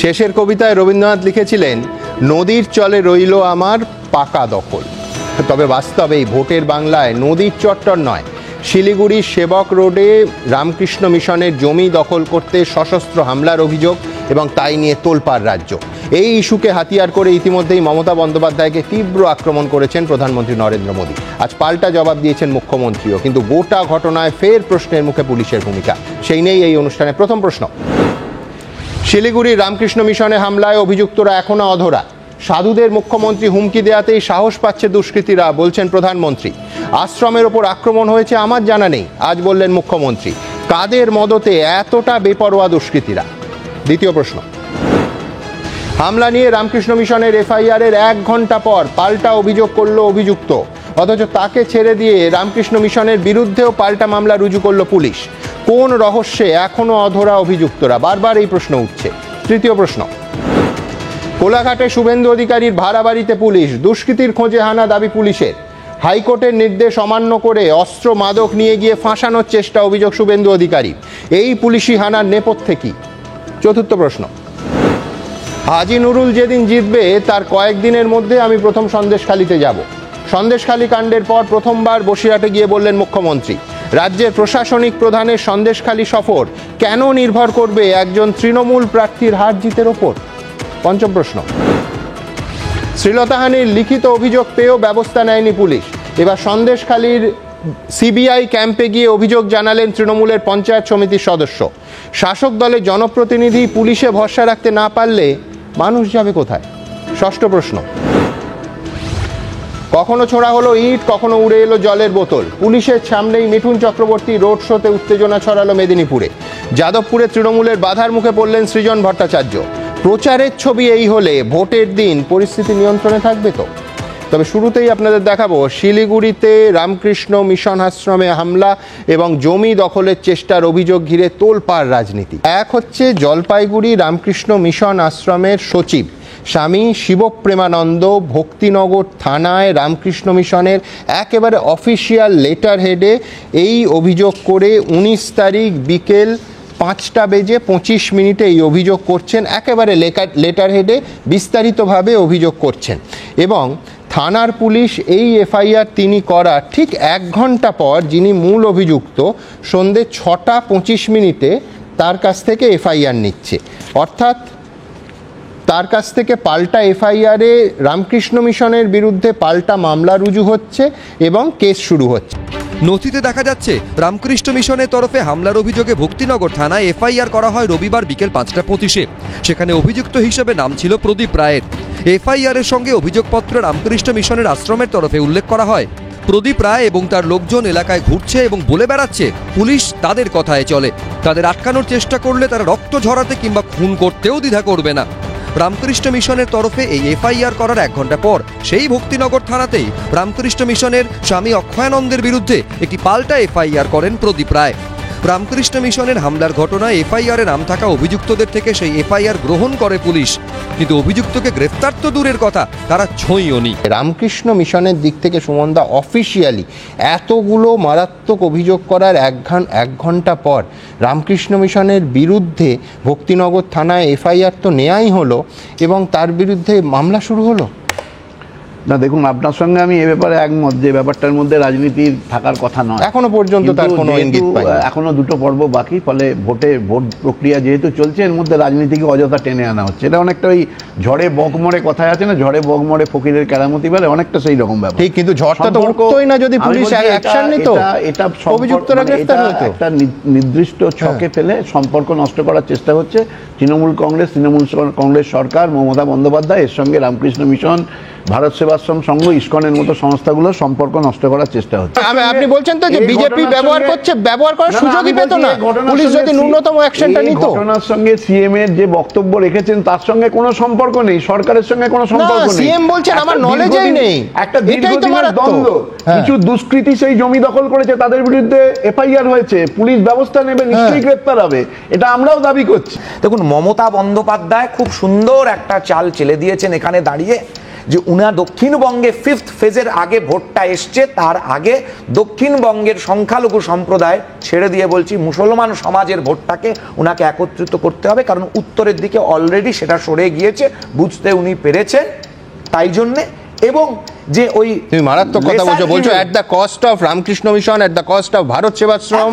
শেষের কবিতায় রবীন্দ্রনাথ লিখেছিলেন, নদীর চলে রইল আমার পাকা দখল। তবে বাস্তবে এই ভোটের বাংলায় নদীর চট্টর নয়, শিলিগুড়ির সেবক রোডে রামকৃষ্ণ মিশনের জমি দখল করতে সশস্ত্র হামলার অভিযোগ এবং তাই নিয়ে তোলপাড় রাজ্য। এই ইস্যুকে হাতিয়ার করে ইতিমধ্যেই মমতা বন্দ্যোপাধ্যায়কে তীব্র আক্রমণ করেছেন প্রধানমন্ত্রী নরেন্দ্র মোদী। আজ পাল্টা জবাব দিয়েছেন মুখ্যমন্ত্রীও। কিন্তু গোটা ঘটনায় ফের প্রশ্নের মুখে পুলিশের ভূমিকা। সেই নেই এই অনুষ্ঠানে প্রথম প্রশ্ন। শিলিগুড়ির রামকৃষ্ণ মিশনে হামলায় অভিযুক্তরা এখনো অধরা। সাধুদের মুখ্যমন্ত্রী হুমকি দেওয়াতেই সাহস পাচ্ছে দুষ্কৃতীরা, বলছেন প্রধানমন্ত্রী। আশ্রমের ওপর আক্রমণ হয়েছে আমার জানা নেই, আজ বললেন মুখ্যমন্ত্রী। কাদের মদতে এতটা বেপরোয়া দুষ্কৃতীরা? দ্বিতীয় প্রশ্ন। হামলা নিয়ে রামকৃষ্ণ মিশনের এফআইআর এর 1 ঘন্টা পর পাল্টা অভিযোগ করল অভিযুক্ত, অথচ তাকে ছেড়ে দিয়ে রামকৃষ্ণ মিশনের বিরুদ্ধেও পাল্টা মামলা রুজু করল পুলিশ। কোন রহস্যে এখনো অধরা অভিযুক্তরা? বারবার এই প্রশ্ন উঠছে। তৃতীয় প্রশ্ন। কোলাঘাটে শুভেন্দু অধিকারীর ভাড়া বাড়িতে পুলিশ, দুষ্কৃতীর খোঁজে হানা দাবি পুলিশের। হাইকোর্টের নির্দেশ অমান্য করে অস্ত্র মাদক নিয়ে গিয়ে ফাঁসানোর চেষ্টা, অভিযোগ শুভেন্দু অধিকারী। এই পুলিশি হানার নেপথ্যে কি? চতুর্থ প্রশ্ন। হাজি নুরুল যেদিন জিতবে তার কয়েকদিনের মধ্যে আমি প্রথম সন্দেশখালীতে যাব। সন্দেশখালী কাণ্ডের পর প্রথমবার বসিরহাটে গিয়ে বললেন মুখ্যমন্ত্রী। রাজ্যের প্রশাসনিক প্রধানের সন্দেশখালী সফর কেন নির্ভর করবে একজন তৃণমূল প্রার্থীর হার জিতের ওপর? পঞ্চম প্রশ্ন। শ্লীলতাহানির লিখিত অভিযোগ পেয়েও ব্যবস্থা নেয়নি পুলিশ। এবার সন্দেশখালীর সিবিআই ক্যাম্পে গিয়ে অভিযোগ জানালেন তৃণমূলের পঞ্চায়েত সমিতির সদস্য। শাসক দলের জনপ্রতিনিধি পুলিশে ভরসা রাখতে না পারলে মানুষ যাবে কোথায়? ষষ্ঠ প্রশ্ন। কখনো ছোড়া হলো ইট, কখনো উড়ে এলো জলের বোতল। পুলিশের সামনেই মিঠুন চক্রবর্তী রোড শোতে উত্তেজনা ছড়ালো মেদিনীপুরে। যাদবপুরে তৃণমূলের বাধার মুখে পড়লেন সৃজন ভট্টাচার্য। প্রচারের ছবি এই হলে ভোটের দিন পরিস্থিতি নিয়ন্ত্রণে থাকবে তো? তবে শুরুতেই আপনাদের দেখাবো শিলিগুড়িতে রামকৃষ্ণ মিশন আশ্রমে হামলা এবং জমি দখলের চেষ্টার অভিযোগ ঘিরে তোলপাড় রাজনীতি। এক হচ্ছে জলপাইগুড়ি রামকৃষ্ণ মিশন আশ্রমের সচিব স্বামী শিবপ্রেমানন্দ ভক্তিনগর থানায় রামকৃষ্ণ মিশনের একেবারে অফিসিয়াল লেটার হেডে এই অভিযোগ করে 19 তারিখ বিকেল 5:25 এই অভিযোগ করছেন। একেবারে লেটার হেডে বিস্তারিতভাবে অভিযোগ করছেন এবং থানার পুলিশ এই এফআইআর তিনি করার ঠিক 1 ঘন্টা পর যিনি মূল অভিযুক্ত সন্ধ্যে 6:25 তার কাছ থেকে এফআইআর নিচ্ছে। অর্থাৎ তার কাছ থেকে পাল্টা এফআইআরে রামকৃষ্ণ মিশনের বিরুদ্ধে পাল্টা মামলা রুজু হচ্ছে এবং কেস শুরু হচ্ছে। নথিতে দেখা যাচ্ছে রামকৃষ্ণ মিশনের তরফে হামলার অভিযোগে ভক্তিনগর থানায় এফআইআর করা হয় রবিবার বিকেল 5:25। সেখানে অভিযুক্ত হিসেবে নাম ছিল প্রদীপ রায়ের। এফআইআর এর সঙ্গে অভিযোগপত্র রামকৃষ্ণ মিশনের আশ্রমের তরফে উল্লেখ করা হয় প্রদীপ রায় এবং তার লোকজন এলাকায় ঘুরছে এবং বলে বেড়াচ্ছে পুলিশ তাদের কথায় চলে, তাদের আটকানোর চেষ্টা করলে তারা রক্ত ঝরাতে কিংবা খুন করতেও দ্বিধা করবে না। রামকৃষ্ণ মিশনের তরফে এই এফআইআর করার 1 ঘন্টা পর সেই ভক্তিনগর থানাতেই রামকৃষ্ণ মিশনের স্বামী অক্ষয়ানন্দের বিরুদ্ধে একটি পাল্টা এফআইআর করেন প্রদীপ রায়। রামকৃষ্ণ মিশনের হামলার ঘটনায় এফআইআরে নাম থাকা অভিযুক্তদের থেকে সেই এফআইআর গ্রহণ করে পুলিশ, কিন্তু অভিযুক্তকে গ্রেফতার তো দূরের কথা, তারা ছইওনি। রামকৃষ্ণ মিশনের দিক থেকে সুমনদা অফিসিয়ালি এতগুলো মারাত্মক অভিযোগ করার 1 ঘন্টা পর রামকৃষ্ণ মিশনের বিরুদ্ধে ভক্তিনগর থানায় এফআইআর তো নেয়াই হলো এবং তার বিরুদ্ধে মামলা শুরু হলো। না দেখুন, আপনার সঙ্গে আমি এ ব্যাপারে একমত যে ব্যাপারটার মধ্যে রাজনীতির থাকার কথা নয়। এখনো পর্যন্ত তার কোনো ইঙ্গিত পাইনি। এখনো 2টো পর্ব বাকি, ফলে ভোট প্রক্রিয়া যেহেতু চলছে এর মধ্যে রাজনীতিকে অযথা টেনে আনা হচ্ছে। এটা অনেকটা ওই ঝড়ে বগমরে কথায় আছে না, ঝড়ে বগমরে ফকিরের কেরামতি বলে, অনেকটা সেই রকম ব্যাপার। ঠিক, কিন্তু ঝড়টা তো উঠতোই না যদি পুলিশ অ্যাকশন নিত। এটা অভিযুক্তরা গ্রেফতার হতো। একটা নির্দিষ্ট ছকে ফেলে সম্পর্ক নষ্ট করার চেষ্টা হচ্ছে তৃণমূল কংগ্রেস সরকার, মমতা বন্দ্যোপাধ্যায়, এর সঙ্গে রামকৃষ্ণ মিশন, ভারত সেবাশ্রম সংঘ, ইসকনের মতো সংস্থাগুলোর সম্পর্ক নষ্ট করার চেষ্টা হচ্ছে। আপনি বলছেন তো যে বিজেপি ব্যবহার করার সুযোগই পেত না, পুলিশ যদি ন্যূনতম অ্যাকশনটা নিত। ঘটনার সঙ্গে সিএম এর যে বক্তব্য রেখেছেন তার সঙ্গে কোনো সম্পর্ক নেই, সরকারের সঙ্গে কোনো সম্পর্ক নেই। সিএম বলছেন আমার নলেজেই নেই। একটা দীর্ঘদিনের দ্বন্দ্ব, কিছু দুষ্কৃতী সেই জমি দখল করেছে, তাদের বিরুদ্ধে এফআইআর হয়েছে, পুলিশ ব্যবস্থা নেবে, নিশ্চয়ই গ্রেফতার হবে, এটা আমরাও দাবি করছি। দেখুন, মমতা বন্দ্যোপাধ্যায় খুব সুন্দর একটা চাল চেলে দিয়েছেন এখানে দাঁড়িয়ে যে উনার দক্ষিণবঙ্গে 5th ফেজের আগে ভোটটা এসছে, তার আগে দক্ষিণবঙ্গের সংখ্যালঘু সম্প্রদায় ছেড়ে দিয়ে বলছি মুসলমান সমাজের ভোটটাকে উনাকে একত্রিত করতে হবে, কারণ উত্তরের দিকে অলরেডি সেটা সরে গিয়েছে, বুঝতে উনি পেরেছেন। তাই জন্যে, এবং যে ওই তুমি মারাত্মক কথা বলছো at the cost of Ramakrishna mission, at the cost of Bharat Sevashram,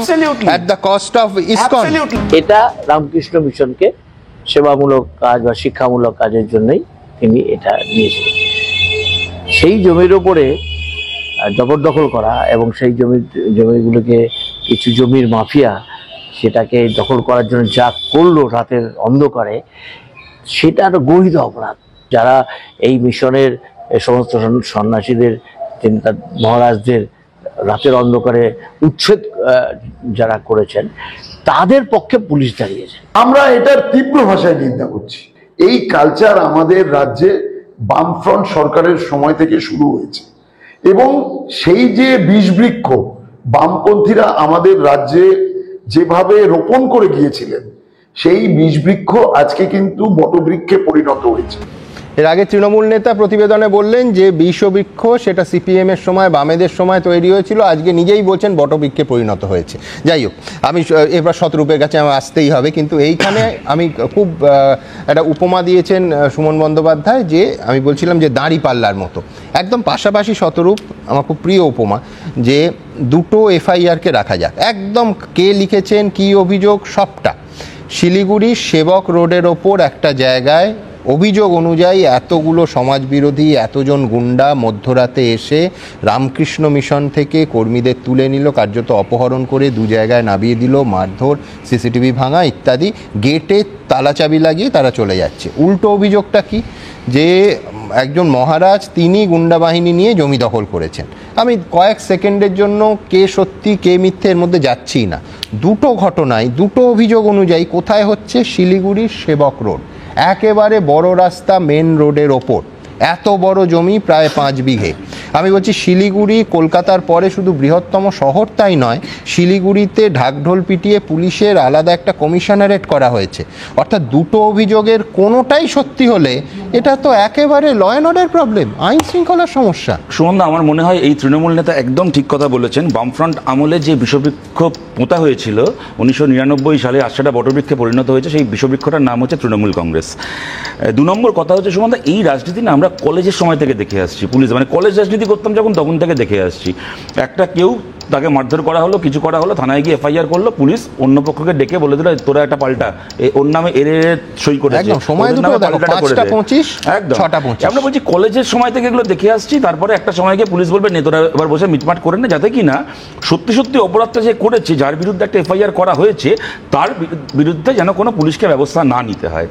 at the cost of ISKCON. এটা রামকৃষ্ণ মিশনকে সেবামূলক কাজ বা শিক্ষামূলক কাজের জন্যই তিনি এটা নিয়েছিলেন। সেই জমির ওপরে জবরদখল করা এবং সেই জমিগুলোকে কিছু জমির মাফিয়া সেটাকে দখল করার জন্য যা করলো রাতের অন্ধকারে, সেটা একটা গর্হিত অপরাধ। যারা এই মিশনের সমস্ত সন্ন্যাসীদের, মহারাজদের রাতের অন্ধকারে উচ্ছেদ যারা করেছেন, তাদের পক্ষে পুলিশ দাঁড়িয়েছে। আমরা এটার তীব্র ভাষায় নিন্দা করছি। এই কালচার আমাদের রাজ্যে বামফ্রন্ট সরকারের সময় থেকে শুরু হয়েছে, এবং সেই যে বিষবৃক্ষ বামপন্থীরা আমাদের রাজ্যে যেভাবে রোপণ করে গিয়েছিলেন, সেই বিষবৃক্ষ আজকে কিন্তু বটবৃক্ষে পরিণত হয়েছে। এর আগে তৃণমূল নেতা প্রতিবেদনে বললেন যে বিষবৃক্ষ সেটা সিপিএম এর সময়, বামেদের সময় তৈরি হয়েছিল, আজকে নিজেই বলছেন বটবৃক্ষে পরিণত হয়েছে। যাই হোক, আমি এবার শতরূপের কাছে আমার আসতেই হবে, কিন্তু এইখানে আমি খুব একটা উপমা দিয়েছেন সুমন বন্দ্যোপাধ্যায়, যে আমি বলছিলাম যে দাঁড়িপাল্লার মতো একদম পাশাপাশি শতরূপ, আমার খুব প্রিয় উপমা, যে দুটো এফআইআরকে রাখা যাক, একদম কে লিখেছেন, কি অভিযোগ, সবটা। শিলিগুড়ির সেবক রোডের ওপর একটা জায়গায় অভিযোগ অনুযায়ী এতগুলো সমাজবিরোধী, এতজন গুন্ডা মধ্যরাতে এসে রামকৃষ্ণ মিশন থেকে কর্মীদের তুলে নিল, কার্যত অপহরণ করে দু জায়গায় নামিয়ে দিল, মারধর, সিসিটিভি ভাঙা ইত্যাদি, গেটে তালা চাবি লাগিয়ে তারা চলে যাচ্ছে। উল্টো অভিযোগটা কি, যে একজন মহারাজ তিনি গুন্ডা বাহিনী নিয়ে জমি দখল করেছেন। আমি কয়েক সেকেন্ডের জন্য কে সত্যি কে মিথ্যে এর মধ্যে যাচ্ছি না। দুটো ঘটনায়, দুটো অভিযোগ অনুযায়ী কোথায় হচ্ছে? শিলিগুড়ির সেবক রোড, একেবারে বড় রাস্তা, মেন রোডের ওপর, এত বড় জমি, প্রায় 5 বিঘে। আমি বলছি শিলিগুড়ি কলকাতার পরে শুধু বৃহত্তম শহর তাই নয়, শিলিগুড়িতে ঢাকঢোল পিটিয়ে পুলিশের আলাদা একটা কমিশনারেট করা হয়েছে। অর্থাৎ দুটো অভিযোগের কোনোটাই সত্যি হলে এটা তো একেবারে ল অ্যান্ড অর্ডার প্রবলেম, আইন শৃঙ্খলার সমস্যা। সুমনদা, আমার মনে হয় এই তৃণমূল নেতা একদম ঠিক কথা বলেছেন। বামফ্রন্ট আমলে যে বিষবৃক্ষ পোঁতা হয়েছিল 1999 সালে, আজ সেটা বটবৃক্ষে পরিণত হয়েছে। সেই বিষবৃক্ষটার নাম হচ্ছে তৃণমূল কংগ্রেস। 2 নম্বর কথা হচ্ছে সুমনদা, এই রাজনীতি না আমরা কলেজের সময় থেকে দেখে আসছি। পুলিশ মানে কলেজ রাজনীতি করতাম যখন, তখন থেকে দেখে আসছি। একটা কেউ তাকে মারধর করা হলো, কিছু করা হলো, থানায় গিয়ে এফআইআর করলো, পুলিশ অন্য পক্ষকে ডেকে বলে দিল তোরা একটা পাল্টা, ওর নামে এর সই করে একদম আমরা বলছি কলেজের সময় থেকে এগুলো দেখে আসছি। তারপরে একটা সময় গিয়ে পুলিশ বলবে তোরা এবার বসে মিটমাট করে না, যাতে কি না সত্যি সত্যি অপরাধটা যে করেছে, যার বিরুদ্ধে একটা এফআইআর করা হয়েছে, তার বিরুদ্ধে যেন কোনো পুলিশকে ব্যবস্থা না নিতে হয়।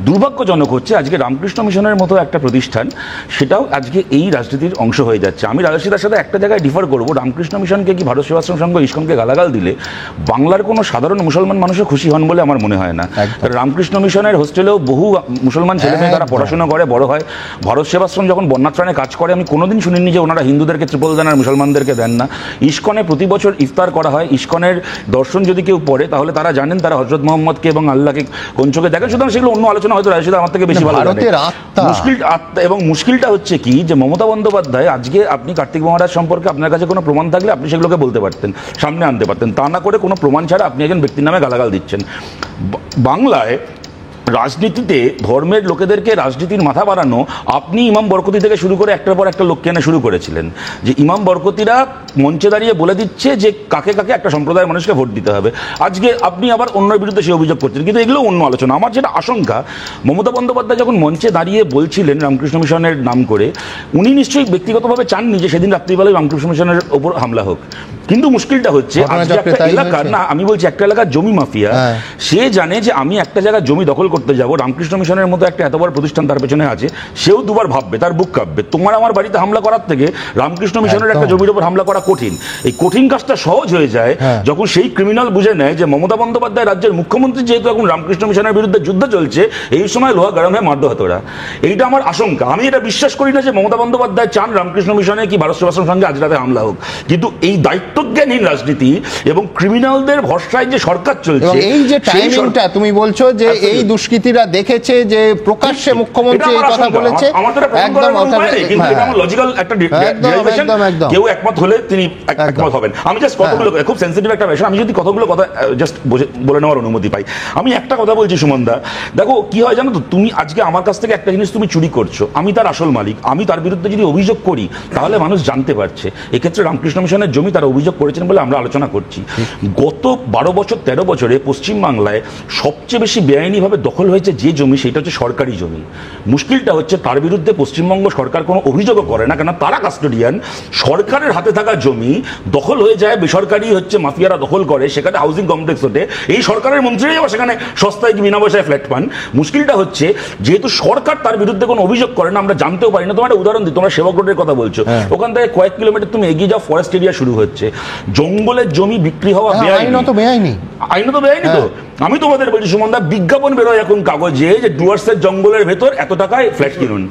দুর্ভাগ্যজনক হচ্ছে আজকে রামকৃষ্ণ মিশনের মতো একটা প্রতিষ্ঠান, সেটাও আজকে এই রাজনীতির অংশ হয়ে যাচ্ছে। আমি রাজনীতির সাথে একটা জায়গায় ডিফার করবো, রামকৃষ্ণ মিশনকে কি ভারত সেবাশ্রম সংঘ ইসকনকে গালাগাল দিলে বাংলার কোনো সাধারণ মুসলমান মানুষও খুশি হন বলে আমার মনে হয় না। রামকৃষ্ণ মিশনের হোস্টেলেও বহু মুসলমান ছেলেমেয়ে তারা পড়াশোনা করে, বড় হয়। ভারত সেবাশ্রম যখন বন্যাত্রাণে কাজ করে, আমি কোনোদিন শুনিনি যে ওনারা হিন্দুদেরকে ত্রিপল দেন আর মুসলমানদেরকে দেন না। ইসকনে প্রতি বছর ইফতার করা হয়। ইসকনের দর্শন যদি কেউ পড়ে তাহলে তারা জানেন তারা হযরত মুহাম্মদকে এবং আল্লাহকে কোন চোখে দেখেন। সুতরাং সেগুলো অন্য আলোচনা হয়তো রাশিদ আমার থেকে বেশি ভালো লাগে। এবং মুশকিলটা হচ্ছে কি, যে মমতা বন্দ্যোপাধ্যায় আজকে, আপনি কার্তিক মহারাজ সম্পর্কে আপনার কাছে কোনো প্রমাণ থাকলে আপনি সেগুলোকে বলতে পারতেন, সামনে আনতে পারতেন। তা না করে কোনো প্রমাণ ছাড়া আপনি একজন ব্যক্তির নামে গালাগাল দিচ্ছেন। বাংলায় রাজনীতিতে ধর্মের লোকেদেরকে রাজনীতির মাথা বাড়ানো, আপনি ইমাম বরকতি থেকে শুরু করে একটার পর একটা লোককে এনে শুরু করেছিলেন, যে ইমাম বরকতিরা মঞ্চে দাঁড়িয়ে বলে দিচ্ছে যে কাকে কাকে একটা সম্প্রদায়ের মানুষকে ভোট দিতে হবে। আজকে আপনি আবার অন্যের বিরুদ্ধে সে অভিযোগ করছেন, কিন্তু এগুলো অন্য আলোচনা। আমার যেটা আশঙ্কা, মমতা বন্দ্যোপাধ্যায় যখন মঞ্চে দাঁড়িয়ে বলছিলেন রামকৃষ্ণ মিশনের নাম করে, উনি নিশ্চয়ই ব্যক্তিগতভাবে চাননি যে সেদিন রাত্রিবেলায় রামকৃষ্ণ মিশনের ওপর হামলা হোক। কিন্তু মুশকিলটা হচ্ছে একটা এলাকার, না আমি বলছি একটা এলাকার জমি মাফিয়া, সে জানে যে আমি একটা জায়গায় জমি দখল করতে যাবো, রামকৃষ্ণ মিশনের মতো একটা এত বড় প্রতিষ্ঠান তার পেছনে আছে, সেও দুবার ভাববে, তার বুক কাঁপবে। তোমার আমার বাড়িতে হামলা করার থেকে রামকৃষ্ণ মিশনের একটা জমির উপর হামলা করা কঠিন। এই কঠিন কাজটা সহজ হয়ে যায় যখন সেই ক্রিমিনাল বুঝে নেয় যে মমতা বন্দ্যোপাধ্যায় রাজ্যের মুখ্যমন্ত্রী, যেহেতু এখন রামকৃষ্ণ মিশনের বিরুদ্ধে যুদ্ধ চলছে, এই সময় লোহা গরম হয়ে মারধর হতো। এইটা আমার আশঙ্কা। আমি এটা বিশ্বাস করি না যে মমতা বন্দ্যোপাধ্যায় চান রামকৃষ্ণ মিশনে কি ভারত সেবাশ্রম সঙ্গে আজ রাতে হামলা হোক, কিন্তু এই দায়িত্বজ্ঞানহীন রাজনীতি এবং ক্রিমিনালদের ভরসায় যে সরকার চলছে, এই যে টাইমিংটা তুমি বলছো যে এই দুষ্কৃতীরা দেখেছে যে প্রকাশ্যে মুখ্যমন্ত্রী এই কথা বলেছে, একদম লজিক্যাল একটা একদম, একদম, একদম। কেউ একমত হলে তিনি একমত হবেন। আমি জাস্ট কতগুলো খুব সেন্সিটিভ একটা বিষয়, আমি যদি কতগুলো কথা জাস্ট বলে নেওয়ার অনুমতি পাই। আমি একটা কথা বলছি সুমনদা, দেখো কি হয় জানো তো, তুমি আজকে আমার কাছ থেকে একটা জিনিস তুমি চুরি করছো, আমি তার আসল মালিক, আমি তার বিরুদ্ধে যদি অভিযোগ করি তাহলে মানুষ জানতে পারছে। এক্ষেত্রে রামকৃষ্ণ মিশনের জমি তারা অভিযোগ করেছেন বলে আমরা আলোচনা করছি। গত 12 বছর 13 বছরে পশ্চিমবাংলায় সবচেয়ে বেশি বেআইনিভাবে দখল হয়েছে যে জমি, সেটা হচ্ছে সরকারি জমি। মুশকিলটা হচ্ছে তার বিরুদ্ধে পশ্চিমবঙ্গ সরকার কোনো অভিযোগও করে না, কেন তারা কাস্টোডিয়ান। সরকারের হাতে থাকা জমি দখল হয়ে যায়, বেসরকারি হচ্ছে মাফিয়ারা দখল করে, সেখানে হাউজিং কমপ্লেক্স ওঠে, এই সরকারের মন্ত্রীরাই আবার সেখানে সস্তায় বিনা পয়সায় ফ্ল্যাট পান। মুশকিলটা হচ্ছে যেহেতু সরকার তার বিরুদ্ধে কোনো অভিযোগ করে না, আমরা জানতেও পারি না। তোমার একটা উদাহরণ দিই, তোমরা সেবক রোডের কথা বলছো, ওখান থেকে কয়েক কিলোমিটার তুমি এগিয়ে যাও, ফরেস্ট এরিয়া শুরু হচ্ছে, জঙ্গলের জমি বিক্রি হওয়া আইনত বেআইনি, আইনত বেআইনি। তো আমি তোমাদের বলছি সুমনদা, বিজ্ঞাপন বেরোয় এখন কাগজে যে ডুয়ার্সের জঙ্গলের ভেতর এত টাকায় ফ্ল্যাট কিনুন,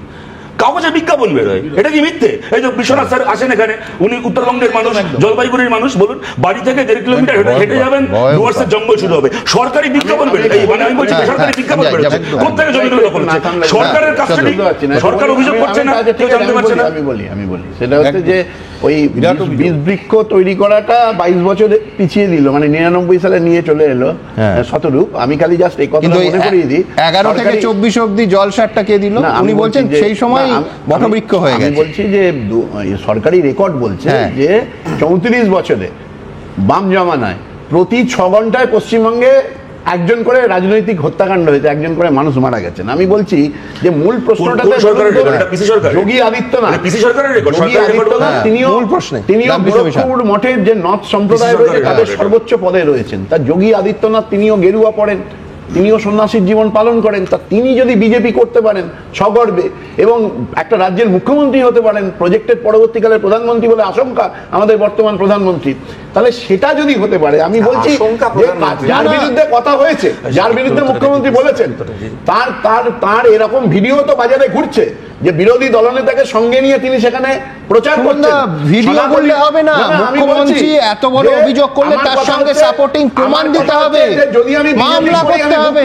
কাগজে বিজ্ঞাপন বেরোয়। এটা কি মিথ্যে? এই যে বিশ্বনাথ স্যার আসেন এখানে, উনি উত্তরবঙ্গের মানুষ, জলপাইগুড়ির মানুষ, বলুন বাড়ি থেকে 1.5 কিলোমিটার হেঁটে যাবেন, ডুয়ার্সের জঙ্গল শুরু হবে, সরকারি বিজ্ঞাপন বেরোয়। মানে আমি বলছি বেসরকারি বিজ্ঞাপন বেরোচ্ছে, কোথেকে জমিগুলো দখল হচ্ছে, সরকারের কাস্টডি, সরকার অভিযোগ করছে না, কেউ জানতে পারছে না। আমি বলি সেটা হচ্ছে যে ওই বীজ বৃক্ষ তৈরি করাটা 22 বছর পিছিয়ে দিল, মানে 99 সালে নিয়ে চলে এলো শতরূপ। আমি খালি জাস্ট এই কথা মনে করিয়ে দিই, 11 থেকে 24 অব্দি জলসারটা কে দিল? উনি বলছেন সেই সময় বটবৃক্ষ হয়ে গেছে। আমি বলছি যে সরকারি রেকর্ড বলছে যে 34 বছরে বাম জমানায় প্রতি 6 ঘন্টায় পশ্চিমবঙ্গে একজন করে রাজনৈতিক হত্যাকাণ্ড হয়েছে, একজন করে মানুষ মারা গেছেন। আমি বলছি যে মূল প্রশ্নটাতে যোগী আদিত্যনাথ, তিনিও গোরক্ষপুর মঠের যে নথ সম্প্রদায় রয়েছে তাদের সর্বোচ্চ পদে রয়েছেন। তা যোগী আদিত্যনাথ তিনিও গেরুয়া পড়েন, তিনিও সন্ন্যাসীর জীবন পালন করেন। তা তিনি যদি বিজেপি করতে পারেন সগর্বে এবং একটা রাজ্যের মুখ্যমন্ত্রী হতে পারেন, প্রজেক্টের পরবর্তীকালে প্রধানমন্ত্রী বলে আশঙ্কা আমাদের বর্তমান প্রধানমন্ত্রী, তাহলে সেটা যদি হতে পারে, আমি বলছি যার বিরুদ্ধে কথা হয়েছে, যার বিরুদ্ধে মুখ্যমন্ত্রী বলেছেন, তার এরকম ভিডিও তো বাজারে ঘুরছে যে বিরোধী দলনেতাকে সঙ্গে নিয়ে তিনি সেখানে প্রচার করছেন। ভিডিও করলে হবে না, মুখ্যমন্ত্রী এত বড় অভিযোগ করলে তার সঙ্গে সাপোর্টিং প্রমাণ দিতে হবে, মামলা করতে হবে।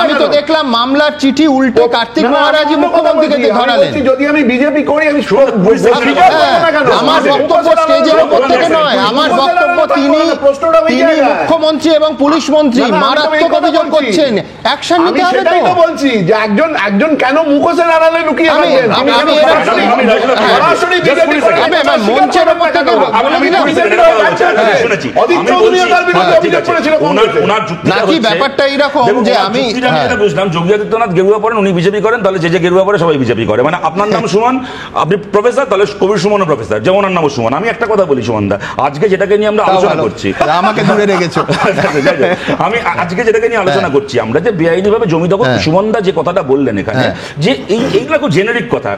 আমি তো দেখলাম মামলার চিঠি উল্টে কার্তিক মহারাজই মুখ্যমন্ত্রীকে ধরালেন। যদি আমি বিজেপি করি, আমি আমার বক্তব্য স্টেজের উপর থেকে নয়, আমার বক্তব্য তিনি মুখ্যমন্ত্রী এবং পুলিশ মন্ত্রী মারাত্মক অভিযোগ করছেন, অ্যাকশন নিতে হবে। সেটাই তো বলছি যে একজন কেন মুখোশের আড়ালে লুকিয়ে থাকবেন? মঞ্চের উপর থেকে নাকি ব্যাপারটা এইরকম যে আমি বুঝলাম যোগী আদিত্যনাথ গেরুয়া পড়েন, উনি বিজেপি করেন, তাহলে যে গেরুয়া পড়ে সবাই বিজেপি করে। মানে আপনার নাম সুমন, আপনি প্রফেসর, তাহলে কবির সুমনও প্রফেসর, যেমন ওনার নাম সুমন। আমি একটা কথা বলি সুমনদা, আজকে যেটাকে নিয়ে আমরা আলোচনা করছি, আমাকে দূরে রেখেছো, আমি আজকে যেটাকে নিয়ে আলোচনা করছি, আমরা যে বেআইনি ভাবে জমি দখল, সুমনদা যে কথাটা বললেন এখানে, যে এইগুলো খুব জেনারিক কথা।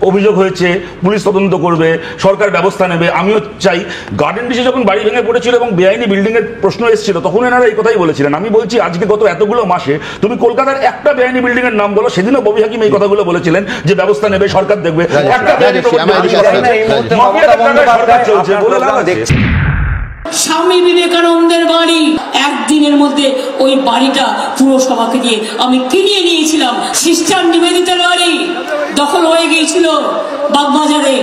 অভিযোগ হয়েছে, পুলিশ তদন্ত করবে, সরকার ব্যবস্থা নেবে। আমিও চাই, গার্ডেন ডিসে যখন বাড়ি ভেঙে পড়েছিল এবং বেআইনি বিল্ডিং এর প্রশ্ন এসেছিল, তখন এনারা এই কথাই বলেছিলেন। আমি বলছি আজকে গত এতগুলো মাসে তুমি কলকাতার একটা বেআইনি বিল্ডিং এর নাম বলো, সেদিনও ববি হাকিম এই কথাগুলো বলেছিলেন যে ব্যবস্থা নেবে, সরকার দেখবে। একটা স্বামী বিবেকানন্দের বাড়ি, একদিনের মধ্যে ওই বাড়িটা পুরসভাকে দিয়ে আমি কিনে নিয়েছিলাম। সিস্টার নিবেদিতার বাড়ি দখল হয়ে গিয়েছিল বাগবাজারে,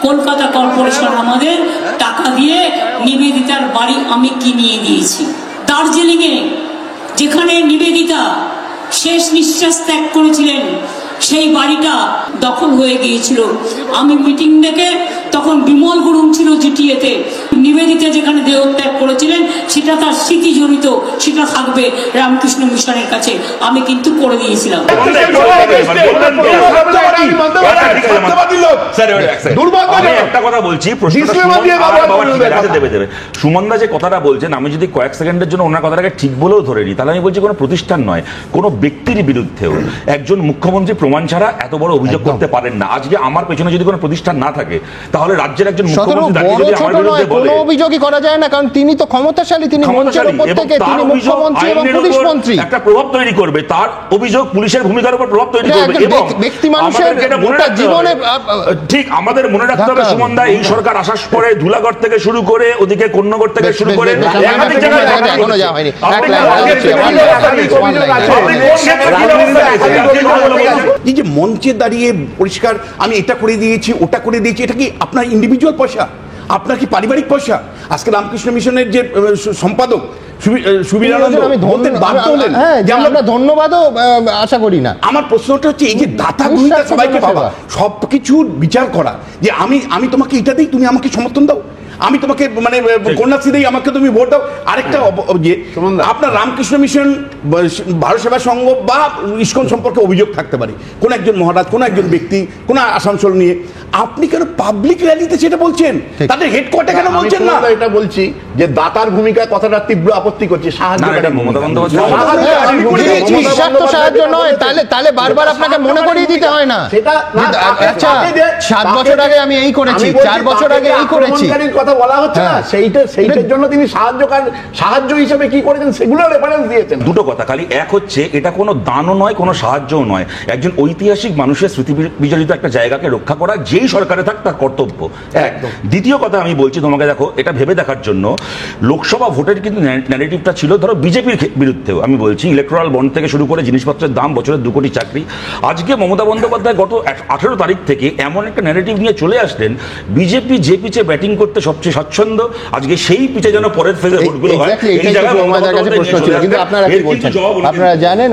কলকাতা কর্পোরেশন আমাদের টাকা দিয়ে নিবেদিতার বাড়ি আমি কিনিয়ে দিয়েছি। দার্জিলিং এ যেখানে নিবেদিতা শেষ নিঃশ্বাস ত্যাগ করেছিলেন, সেই বাড়িটা দখল হয়ে গিয়েছিল। আমি মিটিং ডেকে, তখন বিমল গুরুং ছিল জিটিএতে, নিবেদিতা যেখানে দেহত্যাগ করেছিলেন সেটা তার স্মৃতি জড়িত, সেটা থাকবে রামকৃষ্ণ মিশনের কাছে, আমি কিন্তু করে দিয়েছিলাম। একটা কথা বলছি, সুমনদা যে কথাটা বলছেন, আমি যদি কয়েক সেকেন্ডের জন্য ওনার কথাটাকে ঠিক বলেও ধরে নিই, তাহলে আমি বলছি কোনো প্রতিষ্ঠান নয়, কোনো ব্যক্তির বিরুদ্ধেও একজন মুখ্যমন্ত্রী প্রমাণ ছাড়া এত বড় অভিযোগ করতে পারেন না। আজকে আমার পেছনে যদি কোনো প্রতিষ্ঠান না থাকে, তাহলে রাজ্যের একজন সতেরো মুখ্যমন্ত্রী দাঁড়িয়ে বড় যদি ছোট আমার নয়, বিরুদ্ধে বলে কোনো অভিযোগই করা যায় না, কারণ তিনি তো ক্ষমতাশালী, তিনি মঞ্চের উপর এবং থেকে, তার তিনি অভিযোগ মুখ্যমন্ত্রী এবং আইনের পুলিশ উপর মন্ত্রী। একটা প্রভাব তৈরি করবে, তার অভিযোগ পুলিশের ভূমিকার উপর প্রভাব তৈরি এটা করবে একজন এবং ব্যক্তি মানুষের আমাদেরকে এটা মনে গোটা রাখতে জীবনে হবে। ঠিক আমাদের মনে রাখতে হবে ধাক্কা সুমন দা, এই সরকার আসার পরে ধুলাগড় থেকে শুরু করে ওদিকে কন্যাগড় থেকে শুরু করে একাধিক জায়গায় এখনো যাওয়া হয়নি। এই যে মঞ্চে দাঁড়িয়ে পরিষ্কার আমি এটা করে দিয়েছি ওটা করে দিয়েছি, এটা কি আপনার ইন্ডিভিজুয়াল পয়সা, আপনার কি পারিবারিক পয়সা? আজকে রামকৃষ্ণ মিশনের যে সম্পাদক সুবীরানন্দ বলতেন বাধ্য হলেন যে আমরা ধন্যবাদও আশা করি না। আমার প্রশ্নটা হচ্ছে এই যে দাতা গ্রহীতা সবাইকে পাওয়া, সবকিছুর বিচার করা, যে আমি তোমাকে এটা দিই, তুমি আমাকে সমর্থন দাও, আমি তোমাকে মানে কন্যাশ্রী দেই, আমাকে তুমি ভোট দাও। আরেকটা যে আপনার রামকৃষ্ণ মিশন, ভারত সেবা সংঘ বা ইসকন সম্পর্কে অভিযোগ থাকতে পারে, কোন একজন মহারাজ, কোন একজন ব্যক্তি, কোন আসানসোল নিয়ে, আপনি কেন পাবলিক র্যালিতে সেটা বলছেন? তাদের হেডকোয়ার্টার কেন বলছেন না? এটা বলছি যে দাতার ভূমিকায় কথাটা তীব্র আপত্তি করছে। সাহায্য সাহায্য নয়, তাহলে বারবার আপনাকে মনে করিয়ে দিতে হয় না। আচ্ছা, 7 বছর আগে আমি এই করেছি, 4 বছর আগে এই করেছি, কথা বলা হচ্ছে না, সেইটার জন্য তিনি সাহায্য হিসেবে কি করেছেন সেগুলো রেফারেন্স দিয়েছেন। দুটো কথা, খালি এক হচ্ছে এটা কোনো দানও নয়, কোনো সাহায্যও নয়, একজন ঐতিহাসিক মানুষের স্মৃতি বিজড়িত একটা জায়গাকে রক্ষা করা যেই সরকারে থাক তার কর্তব্য। দ্বিতীয় কথা আমি বলছি তোমাকে, দেখো এটা ভেবে দেখার জন্য লোকসভা ভোটের কিন্তু ন্যারেটিভটা ছিল ধরো বিজেপির বিরুদ্ধেও, আমি বলছি ইলেকট্রাল বন্ড থেকে শুরু করে জিনিসপত্রের দাম, বছরের 2 কোটি চাকরি। আজকে মমতা বন্দ্যোপাধ্যায় গত 18 তারিখ থেকে এমন একটা ন্যারেটিভ নিয়ে চলে আসলেন, বিজেপি যে পিচে ব্যাটিং করতে সবচেয়ে স্বচ্ছন্দ, আজকে সেই পিচে যেন পরের ফেজে ভোটগুলো হয়। এই জায়গায় প্রশ্ন ছিল, কিন্তু আপনারা কি বলছেন? আপনারা জানেন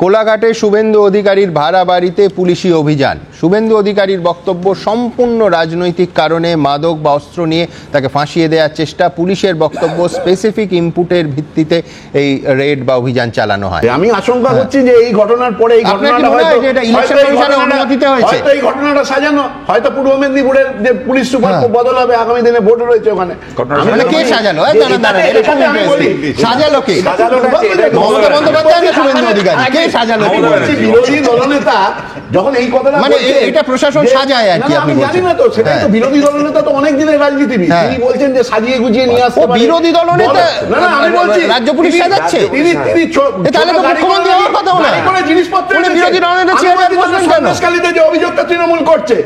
কোলাঘাটে শুভেন্দু অধিকারীর ভাড়া বাড়িতে পুলিশি অভিযান। শুভেন্দু অধিকারীর বক্তব্য সম্পূর্ণ রাজনৈতিক কারণে মাদক বা অস্ত্র নিয়ে তাকে ফাঁসিয়ে দেওয়ার চেষ্টা। পুলিশের বক্তব্য স্পেসিফিক ইনপুটের ভিত্তিতে এই রেড বা অভিযান চালানো হয়। আমি আশঙ্কা করছি যে এই ঘটনার পরে এই ঘটনাটা হয়তো এই ঘটনাটা সাজানো, হয়তো পূর্ব মেদিনীপুরের যে পুলিশ সুপার বদল হবে, আগামী দিনে ভোট রয়েছে ওখানে। কে সাজালো? সাজালো কে? মমতা বন্দ্যোপাধ্যায় না শুভেন্দু অধিকারী? কে সাজালো? বিরোধী দলনেতা যখন এই কথাটা মানে এটা প্রশাসন সাজায় আর কি, আপনি জানি না তো, সেটাই তো। বিরোধী দলনেতা তো অনেক দিনের রাজনীতিবিদ, তিনি বলছেন যে সাজিয়ে গুজিয়ে নিয়ে আসতে পারে। বিরোধী দলনেতা না, আমি বলছি রাজ্য পুলিশ সাজাচ্ছে, তিনি তাহলে তো মুখ্যমন্ত্রী হওয়ার কথা না। করে জিনিসপত্র বিরোধী দলনেতা সন্দেশখালীতে যে অভিযোগটা তৃণমূল করছে,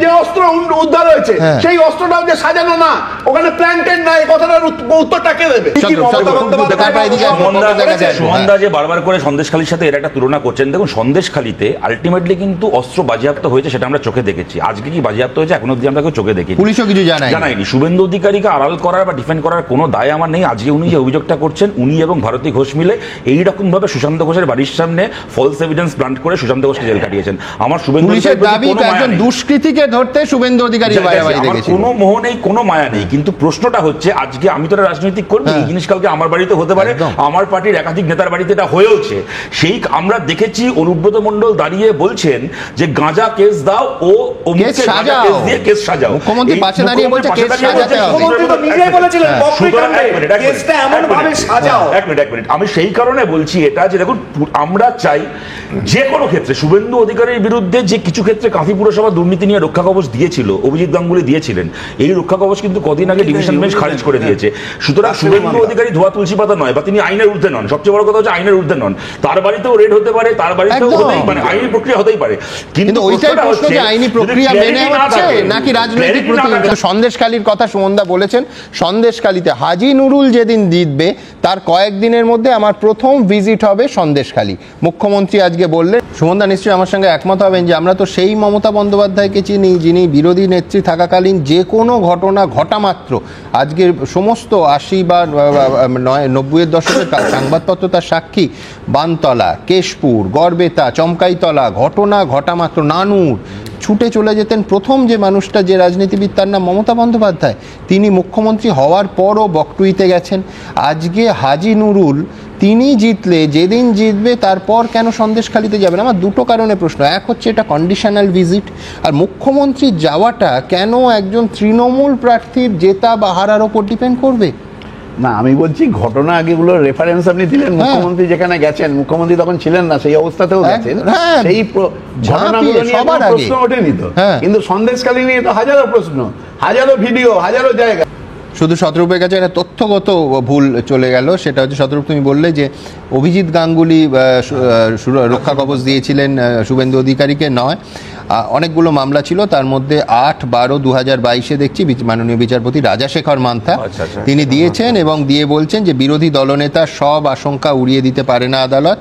যে অস্ত্র উদ্ধার হয়েছে, সেই অস্ত্রটাও যে সাজানো না, ওখানে প্ল্যান্টেড না, এই কথাটার উত্তরটা কে দেবে? সুমনদা যে বারবার করে সন্দেশখালীর সাথে এর একটা তুলনা করছেন, দেখুন সন্দেশখালীতে আলটিমেটলি কিন্তু অস্ত্র বাজেয়াপ্ত হয়েছে, সেটা আমরা চোখে দেখেছি। আজকে কি বাজেয়াপ্ত হয়েছে এখনো অব্দি আমরা কেউ চোখে দেখি, পুলিশও কিছু জানায়নি। শুভেন্দু অধিকারীকে আড়াল করার বা ডিফেন্ড করার কোনো দায় আমার নেই। আজকে উনি যে অভিযোগটা করছেন, উনি এবং ভারতী ঘোষ মিলে এইরকম ভাবে সুশান্ত ঘোষের বাড়ির সামনে ফলস এভিডেন্স প্লান্ট করে সুশান্ত ঘোষকে জেল কাটিয়েছেন। আমার শুভেন্দু পুলিশের দাবি একজন দুষ্কৃতীকে ধরতে শুভেন্দু অধিকারী কোনো মোহ নেই, কোনো মায়া নেই, কিন্তু প্রশ্নটা হচ্ছে আজকে আমি তো রাজনৈতিক কর্মী, এই জিনিস কালকে আমার বাড়িতে হতে পারে, আমার পার্টির একাধিক নেতার বাড়িতে এটা হয়েওছে। সেই আমরা দেখেছি অনুব্রত মণ্ডল দাঁড়িয়ে বলছেন যে গাঁজা কেস দাও, ও কেস সাজাও। মুখ্যমন্ত্রী পাশে দাঁড়িয়ে বলছে কেস সাজাতে হবে। মুখ্যমন্ত্রী তো নিজেই বলেছিলেন কেসটা এমন ভাবে সাজাও। এক মিনিট, আমি সেই কারণে বলছি এটা যে দেখুন, আমরা চাই যে কোনো ক্ষেত্রে শুভেন্দু অধিকারীর বিরুদ্ধে যে কিছু ক্ষেত্রে কাঁথি পুরসভা দুর্নীতি নিয়ে রক্ষা কবচ দিয়েছিল, অভিজিৎ গাঙ্গুলি দিয়েছিলেন, এই রক্ষা কবচ কিন্তু কদিন আগে ডিভিশন বেঞ্চ খারিজ করে দিয়েছে। সুতরাং শুভেন্দু অধিকারী ধোয়া তুলসী পাতা নয়, বা তিনি আইনের ঊর্ধ্বে নন। সবচেয়ে বড় কথা হচ্ছে আইনের ঊর্ধ্বে নন। তার বাড়িতেও রেড হতে পারে, তার বাড়িতেও হতেই পারে, আইনি প্রক্রিয়া হতেই পারে, কিন্তু ওইটাই প্রশ্ন যে আইনি প্রক্রিয়া মেনে হচ্ছে নাকি রাজনৈতিক প্রক্রিয়া। সন্দেশখালীর কথা সুমনদা বলেছেন, সন্দেশখালীতে হাজি নুরুল যেদিন জিতবে তার কয়েকদিনের মধ্যে আমার প্রথম ভিজিট হবে সন্দেশখালী, মুখ্যমন্ত্রী আজকে বললেন। সুমনদা নিশ্চয়ই আমার সঙ্গে একমত হবেন যে আমরা তো সেই মমতা বন্দ্যোপাধ্যায়কে চিনি যিনি বিরোধী নেত্রী থাকাকালীন যে কোনো ঘটনা ঘটা মাত্র, আজকের সমস্ত 80 বা 90-এর দশকের সংবাদপত্র তার সাক্ষী, বানতলা, কেশপুর, গড়বেতা, চমকাইতলা ঘটনা ঘটা মাত্র নানুর ছুটে চলে যেতেন। প্রথম যে মানুষটা, যে রাজনীতিবিদ, তার নাম মমতা বন্দ্যোপাধ্যায়। তিনি মুখ্যমন্ত্রী হওয়ার পরও বকটুইতে গেছেন। আজকে হাজি নুরুল তিনি জিতলে, যেদিন জিতবে তারপর কেন সন্দেশখালীতে যাবেন? আমার দুটো কারণে প্রশ্ন। এক হচ্ছে এটা কন্ডিশনাল ভিজিট, আর মুখ্যমন্ত্রী যাওয়াটা কেন একজন তৃণমূল প্রার্থীর জেতা বা হারার ওপর ডিপেন্ড করবে? না, আমি বলছি ঘটনা আগেগুলো রেফারেন্স আপনি দিলেন, মুখ্যমন্ত্রী যেখানে গেছেন, মুখ্যমন্ত্রী তখন ছিলেন না, সেই অবস্থাতেও গেছেন, সেই ঘটনাগুলো নিয়ে কোনো প্রশ্ন ওঠেনি তো। কিন্তু সন্দেশখালী নিয়ে তো হাজারো প্রশ্ন, হাজারো ভিডিও, হাজারো জায়গা। শুধু শতরূপের কাছে একটা তথ্যগত ভুল চলে গেল, সেটা হচ্ছে শতরূপ তুমি বললে যে অভিজিৎ গাঙ্গুলি রক্ষা কবচ দিয়েছিলেন শুভেন্দু অধিকারীকে, নয়, অনেকগুলো মামলা ছিল, তার মধ্যে 8/12/2022 দেখছি মাননীয় বিচারপতি রাজাশেখর মান্থা তিনি দিয়েছেন এবং দিয়ে বলছেন যে বিরোধী দলনেতা সব আশঙ্কা উড়িয়ে দিতে পারে না আদালত,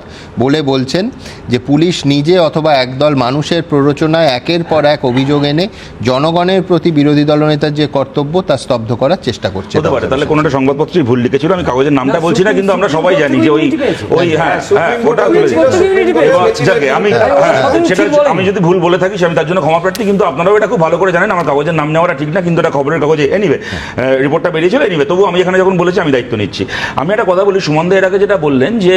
বলছেন যে পুলিশ নিজে অথবা একদল মানুষের প্ররোচনায় একের পর এক অভিযোগ এনে জনগণের প্রতি বিরোধী দলনেতার যে কর্তব্য তা স্তব্ধ করার চেষ্টা করছে। হতে পারে তাহলে কোনো একটা সংবাদপত্রই ভুল লিখেছিল, আমি কাগজের নামটা বলছি না, কিন্তু আমরা সবাই জানি যে ওই ওটা আমি যদি ভুল বলে থাকি আমি তার জন্য ক্ষমা প্রার্থী, কিন্তু আপনারাও এটা খুব ভালো করে জানেন আমার কাগজের নাম নেওয়াটা ঠিক না, কিন্তু এটা খবরের কাগজে এনিওয়ে রিপোর্টটা বেরিয়েছিল, এনিওয়ে তবু আমি এখানে যখন বলেছি আমি দায়িত্ব নিচ্ছি। আমি একটা কথা বলি, সুমন দা এর আগে যেটা বললেন যে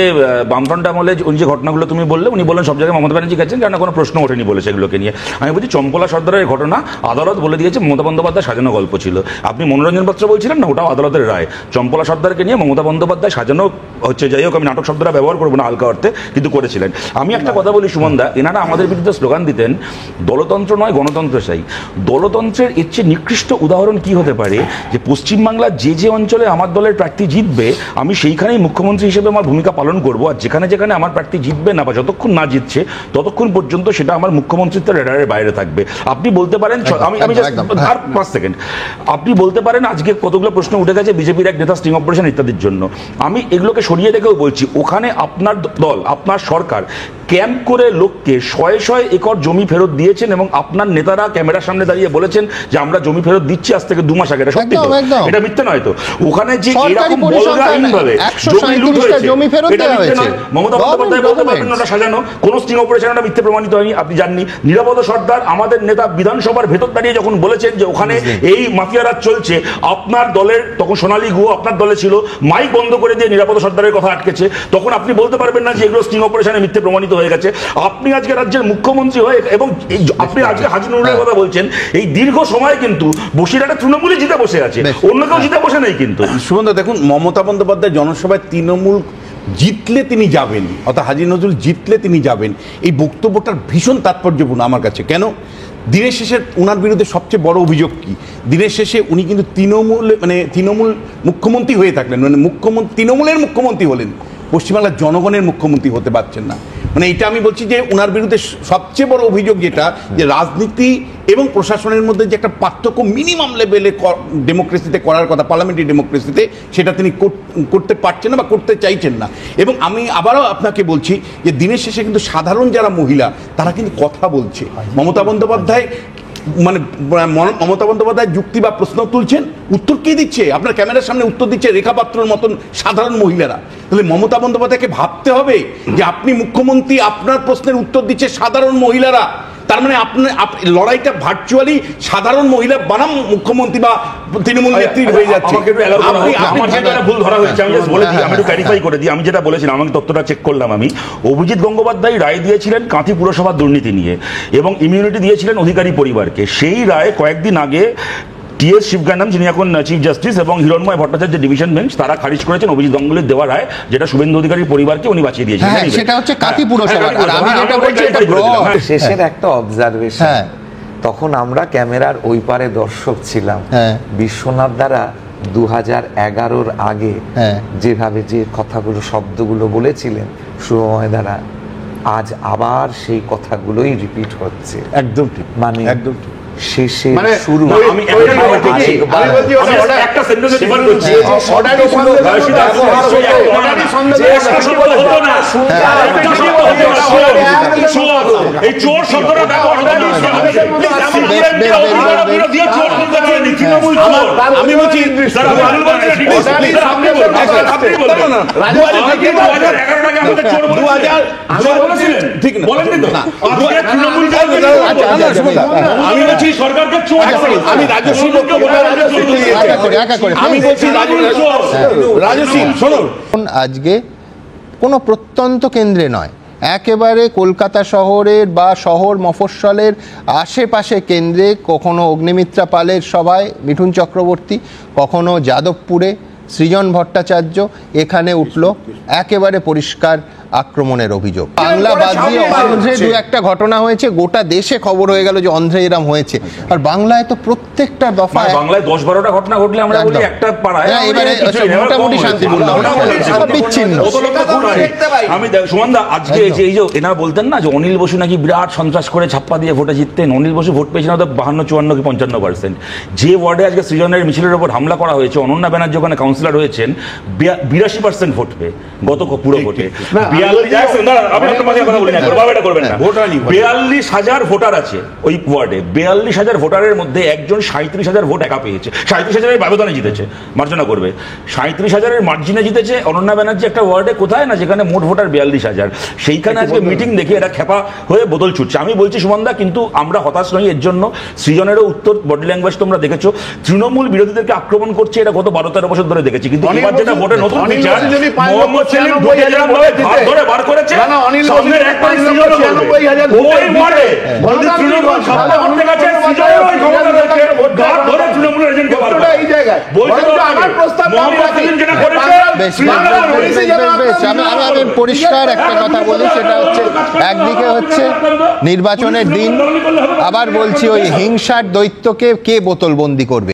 বামফ্রন্ট আমলে যে ঘটনাগুলো তুমি বললে, উনি বললেন সব জায়গায় মমতা ব্যানার্জি গেছেন কারণ কোনো প্রশ্ন ওঠেনি বলে সেগুলোকে নিয়ে। আমি বলছি চম্পলা সর্দারের ঘটনা আদালত বলে দিয়েছে মমতা বন্দ্যোপাধ্যায় সাজানো গল্প ছিল। আপনি মনোরঞ্জন পাত্র বলছিলেন না, ওটাও আদালতের রায়। চম্পলা সর্দারকে নিয়ে মমতা বন্দ্যোপাধ্যায় সাজানো হচ্ছে, যাই হোক আমি নাটক শব্দটা ব্যবহার করবো না হালকা অর্থে, কিন্তু করেছিলেন। আমি একটা কথা বলি সুমন দা, এনারা আমাদের বিরুদ্ধে স্লোগান দিতেন দলতন্ত্র নয় গণতন্ত্র চাই। দলতন্ত্রের এর চেয়ে নিকৃষ্ট উদাহরণ কি হতে পারে যে পশ্চিমবাংলার যে অঞ্চলে আমার দলের প্রার্থী জিতবে আমি সেইখানেই মুখ্যমন্ত্রী হিসেবে আমার ভূমিকা পালন করবো, আর যেখানে যেখানে আমার প্রার্থী জিতবে না বা যতক্ষণ না জিতছে ততক্ষণ পর্যন্ত সেটা আমার মুখ্যমন্ত্রিত্বের রেডারের বাইরে থাকবে। আপনি বলতে পারেন, আমি আর 5 সেকেন্ড, আপনি বলতে পারেন আজকে কতগুলো প্রশ্ন উঠে গেছে বিজেপির এক নেতা স্টিং অপারেশন ইত্যাদির জন্য, আমি এগুলোকে সরিয়ে রেখেও বলছি ওখানে আপনার দল আপনার সরকার ক্যাম্প করে লোককে 100 একর জমি ফেরত দিয়েছেন এবং আপনার নেতারা ক্যামেরার সামনে দাঁড়িয়ে বলেছেন যে আমরা জমি ফেরত দিচ্ছি আজ থেকে 2 মাস আগে। এটা সত্যি তো? এটা মিথ্যে নয় তো? ওখানে যে এরকম বলগাহীনভাবে জমি লুট হয়েছে এটা মিথ্যে নয়? মমতা বন্দ্যোপাধ্যায় বলতে পারবেন ওটা সাজানো, কোন স্টিং অপারেশন ওটা মিথ্যে প্রমাণিত হয়নি, আপনি জাননি। নিরাপদ সর্দার আমাদের নেতা বিধানসভার ভেতর দাঁড়িয়ে যখন বলেছেন যে ওখানে এই মাফিয়ারাজ চলছে, আপনার দলের তখন সোনালী গুহ আপনার দলে ছিল, মাইক বন্ধ করে দিয়ে নিরাপদ সর্দারের কথা আটকেছে, তখন আপনি বলতে পারবেন না যে এগুলো স্টিং অপারেশনে মিথ্যে প্রমাণিত হয়ে গেছে। আপনি আজকে রাজ্যের মুখ্যমন্ত্রী হয়ে এবং আপনি আজকে হাজি নুরুলের কথা বলছেন, এই দীর্ঘ সময় কিন্তু বসিরহাটে তৃণমূলই জিতে বসে আছে, অন্য কেউ জিতে বসে নেই। কিন্তু সুমন্ত দেখুন, মমতা বন্দ্যোপাধ্যায় জনসভায় তৃণমূল জিতলে তিনি যাবেন, অর্থাৎ হাজি নজরুল জিতলে তিনি যাবেন, এই বক্তব্যটার ভীষণ তাৎপর্যপূর্ণ আমার কাছে। কেন? দিনের শেষে ওনার বিরুদ্ধে সবচেয়ে বড় অভিযোগ কি? দিনের শেষে উনি কিন্তু তৃণমূল মুখ্যমন্ত্রী হয়ে থাকলেন, তৃণমূলের মুখ্যমন্ত্রী হলেন, পশ্চিমবাংলার জনগণের মুখ্যমন্ত্রী হতে পারছেন না। এটা আমি বলছি যে ওনার বিরুদ্ধে সবচেয়ে বড় অভিযোগ যেটা, যে রাজনীতি এবং প্রশাসনের মধ্যে যে একটা পার্থক্য মিনিমাম লেভেলে ডেমোক্রেসিতে করার কথা, পার্লামেন্টারি ডেমোক্রেসিতে, সেটা তিনি করতে পারছেন না বা করতে চাইছেন না। এবং আমি আবারও আপনাকে বলছি যে দিনের শেষে কিন্তু সাধারণ যারা মহিলা তারা কিন্তু কথা বলছে। মমতা বন্দ্যোপাধ্যায় মমতা বন্দ্যোপাধ্যায় যুক্তি বা প্রশ্ন তুলছেন, উত্তর কে দিচ্ছে? আপনার ক্যামেরার সামনে উত্তর দিচ্ছে রেখা পাত্রর মতন সাধারণ মহিলারা। তাহলে মমতা বন্দ্যোপাধ্যায়কে ভাবতে হবে যে আপনি মুখ্যমন্ত্রী, আপনার প্রশ্নের উত্তর দিচ্ছে সাধারণ মহিলারা, তার মানে আপনার লড়াইটা ভার্চুয়ালি সাধারণ মহিলা বানাম মুখ্যমন্ত্রী বা তৃণমূল নেত্রী হয়ে যাচ্ছে। ভুল ধরা হয়েছে, আমি জাস্ট বলে দিই, আমি একটু ক্লারিফাই করে দিই। আমি যেটা বলেছিলাম, আমি তথ্যটা চেক করলাম, আমি অভিজিৎ গঙ্গোপাধ্যায় রায় দিয়েছিলেন কাঁথি পুরসভার দুর্নীতি নিয়ে এবং ইমিউনিটি দিয়েছিলেন অধিকারী পরিবারকে। সেই রায় কয়েকদিন আগে টিএস শিবগান্ডাম, যিনি এখন চিফ জাস্টিস, এবং হিরণময় ভট্টাচার্যের ডিভিশন বেঞ্চ তারা খারিজ করেছেন অভিজিৎ গাঙ্গুলির দেওয়া রায়, যেটা শুভেন্দু অধিকারীর পরিবারকে উনি বাঁচিয়ে দিয়েছেন। সেটা হচ্ছে কাঁথি পুরসভা। শেষের একটা অবজারভেশন, তখন আমরা ক্যামেরার ওই পারে দর্শক ছিলাম। বিশ্বনাথ দ্বারা 2011-র আগে যেভাবে যে কথাগুলো শব্দগুলো বলেছিলেন শুভময় দ্বারা, আজ আবার সেই কথাগুলোই রিপিট হচ্ছে। একদম ঠিক, মানে একদম ঠিক। শেষে শুরু আমি একটা সেন্টেন্স ডিফার করছি, এই চোর শব্দটা ব্যবহার আমি বলছি আমি বলছি সরকারকে চোর, আমি রাজস্বী আজকে কোনো প্রত্যন্ত কেন্দ্রে নয়, একেবারে কলকাতা শহরের বা শহর মফস্বলের আশেপাশে কেন্দ্রে, কখনো অগ্নিমিত্রা পালের সভায় মিঠুন চক্রবর্তী, কখনো যাদবপুরে, সৃজন ভট্টাচার্য, এখানে উঠল একেবারে পরিষ্কার আক্রমণের অভিযোগ। বাংলা বাদ দিয়ে অন্ধ্রে দু একটা ঘটনা হয়েছে, গোটা দেশে খবর হয়ে গেল যে অন্ধ্রে এরম হয়েছে, আর বাংলায় তো প্রত্যেকটা দফা বাংলায় 10-12টা ঘটনা ঘটলে আমরা বলি একটা পাড়ায় এবারে মোটামুটি শান্তিপূর্ণ বিচ্ছিন্ন। আমি সুমনদা আজকে এই যে এনারা বলতেন না যে অনিল বসু নাকি বিরাট সন্ত্রাস করে ছাপ্পা দিয়ে ভোটে জিততেন, অনিল বসু ভোট পেয়েছেন হয়তো 52, 54 কি 55%। যে ওয়ার্ডে আজকে সৃজনের মিছিলের উপর হামলা করা হয়েছে, অনন্যা ব্যানার্জি ওখানে কাউন্সিলর হয়েছেন 82% ভোট পেয়ে গত পুরো ভোটে। 42,000 ভোটার আছে ওই ওয়ার্ডে, 42,000 ভোটারের মধ্যে একজন 37,000 ভোট একা পেয়েছে, 37,000 ব্যবধানে জিতেছে, মার্জনা করবে 37,000 মার্জিনে জিতেছে অনন্যা ব্যানার্জি একটা ওয়ার্ডে, কোথায় না যেখানে মোট ভোটার 42,000। সেইখানে আজকে মিটিং দেখে এটা খেপা হয়ে বোতল ছুটছে। আমি বলছি সুমনদা, কিন্তু আমরা হতাশ নই এর জন্য। সৃজনেরও উত্তর বডি ল্যাঙ্গুয়েজ তোমরা দেখেছো, তৃণমূল বিরোধীদেরকে আক্রমণ করছে এটা গত 12-13 বছর ধরে দেখেছি, কিন্তু এবার যেটা ভোটে নতুন বিচার মোহাম্মদ সেলিম ধরে বার করেছে সামনের এক পাশ ওই ওয়ার্ডে যদি তৃণমূল সত্তা করতে গেছে সৃজনের ওই ক্ষমতা রয়েছে ঘাট ধরে তৃণমূলের এজেন্টকে বার করে এই জায়গায় বলতে আমার প্রস্তাব মোহাম্মদ সেলিম যেটা করেছে। আমি পরিষ্কার একটা কথা বলি, সেটা হচ্ছে একদিকে হচ্ছে নির্বাচনের দিন, আবার বলছি ওই হিংসার দৈত্যকে কে বোতলবন্দি করবে।